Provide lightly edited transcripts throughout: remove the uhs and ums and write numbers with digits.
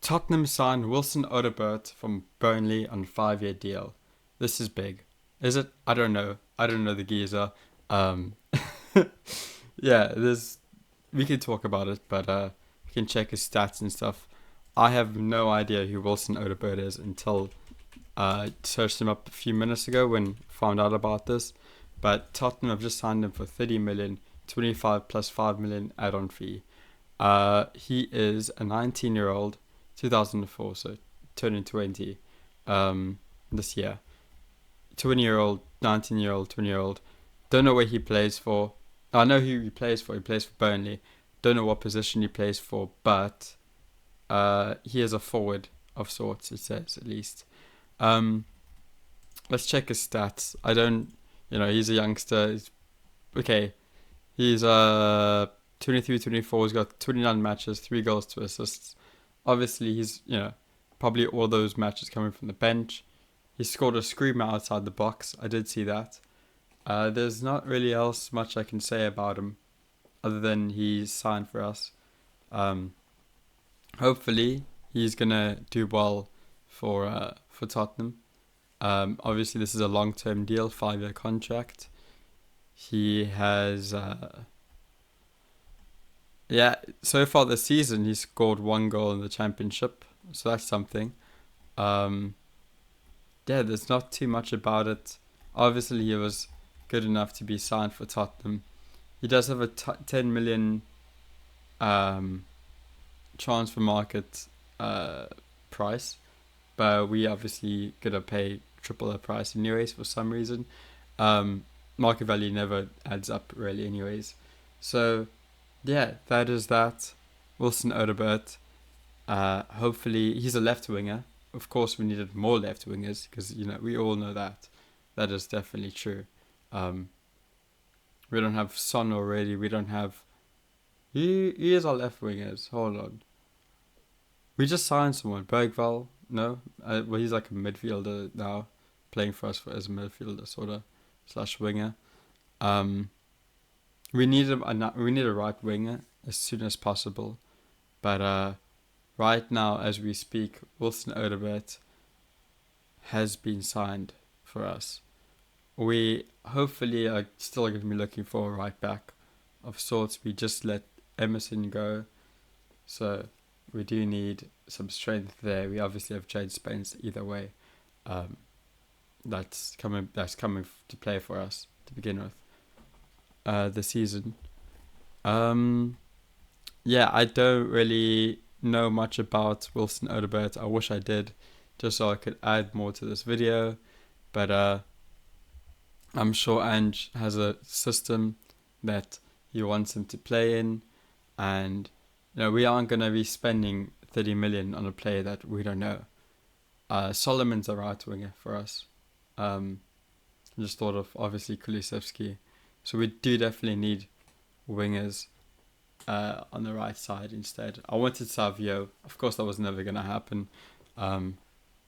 Tottenham signed Wilson Odebert from Burnley on a 5-year deal. This is big. Is it? I don't know. I don't know the geezer. Um, yeah, there's. We can talk about it, but we can check his stats and stuff. I have no idea who Wilson Odebert is until I searched him up a few minutes ago when I found out about this. But Tottenham have just signed him for 30 million, 25 plus 5 million add-on fee. He is a 19-year-old, 2004, so turning 20 this year. 20-year-old, 19-year-old, 20-year-old. Don't know where he plays for. I know who he plays for. He plays for Burnley. Don't know what position he plays for, but he is a forward of sorts, it says, at least. Let's check his stats. I don't, he's a youngster. Okay, he's 23, 24. He's got 29 matches, 3 goals, 2 assists. Obviously, he's, probably all those matches coming from the bench. He scored a screamer outside the box. I did see that. There's not really else much I can say about him other than he's signed for us. Hopefully, he's going to do well for Tottenham. Obviously, this is a long-term deal, 5-year contract. He has... so far this season, he's scored 1 goal in the Championship. So that's something. There's not too much about it. Obviously, he was good enough to be signed for Tottenham. He does have a 10 million transfer market price, but we obviously gonna pay triple the price anyways for some reason. Market value never adds up really anyways. So yeah, that is that. Wilson Odebert. Hopefully he's a left winger. Of course we needed more left wingers because we all know that. That is definitely true. We don't have Son already. We don't have... He is our left wingers. Hold on. We just signed someone. Bergvall. No? Well, he's like a midfielder now. Playing for us as a midfielder, sort of. / winger. We need a right winger as soon as possible. But right now, as we speak, Wilson Odebert has been signed for us. We hopefully are still going to be looking for a right back of sorts. We just let Emerson go, so we do need some strength there. We obviously have Jade Spence either way. That's coming to play for us to begin with. The season. I don't really know much about Wilson Odebert. I wish I did, just so I could add more to this video. But I'm sure Ange has a system that he wants him to play in, and we aren't going to be spending 30 million on a player that we don't know. Solomon's a right winger for us. I just thought of obviously Kulusevski, so we do definitely need wingers on the right side instead. I wanted Savio. Of course, that was never going to happen. I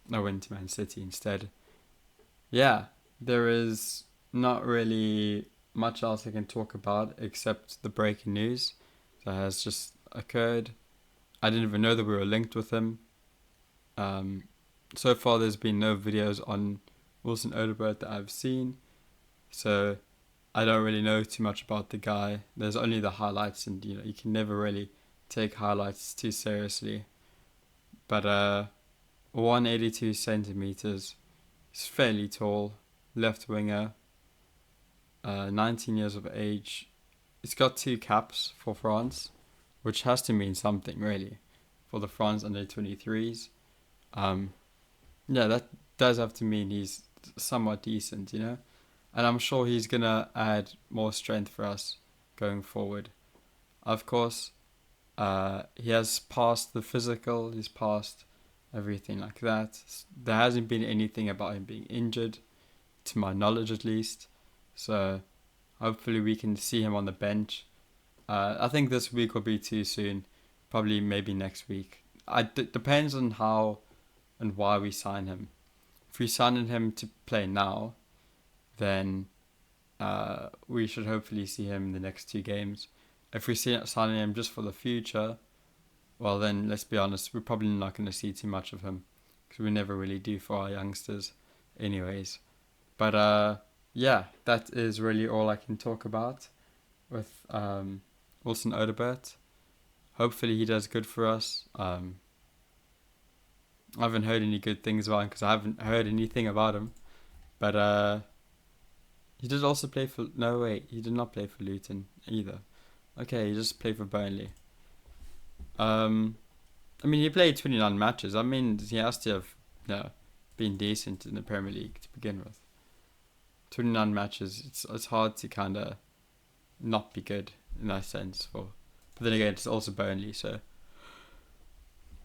went to Man City instead. Yeah, there is not really much else I can talk about except the breaking news that has just occurred. I didn't even know that we were linked with him. So far, there's been no videos on Wilson Odebert that I've seen, so I don't really know too much about the guy. There's only the highlights, and you can never really take highlights too seriously. But 182 centimeters, he's fairly tall, left winger, 19 years of age. He's got 2 caps for France, which has to mean something really for the France under 23s. That does have to mean he's somewhat decent, and I'm sure he's gonna add more strength for us going forward. Of course, he has passed the physical, he's passed everything like that. There hasn't been anything about him being injured, to my knowledge at least. So hopefully we can see him on the bench. I think this week will be too soon. Probably maybe next week. Depends on how and why we sign him. If we sign him to play now, then we should hopefully see him in the next 2 games. If we sign him just for the future, well then let's be honest, we're probably not going to see too much of him because we never really do for our youngsters, anyways. But yeah, that is really all I can talk about with Wilson Odebert. Hopefully he does good for us. I haven't heard any good things about him because I haven't heard anything about him. But he did also play for... No, wait. He did not play for Luton either. Okay, he just played for Burnley. I mean, he played 29 matches. I mean, he has to have been decent in the Premier League to begin with. 29 matches. It's hard to kind of not be good in that sense. But then again, it's also Burnley, so...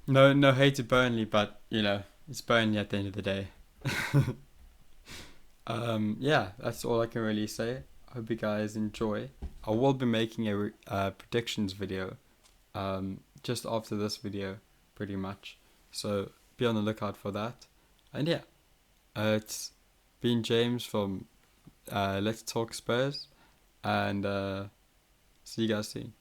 No hate to Burnley, but, it's Burnley at the end of the day. Yeah, that's all I can really say. I hope you guys enjoy. I will be making a predictions video just after this video, pretty much. So be on the lookout for that. And yeah, it's been James from Let's Talk Spurs, and see you guys soon.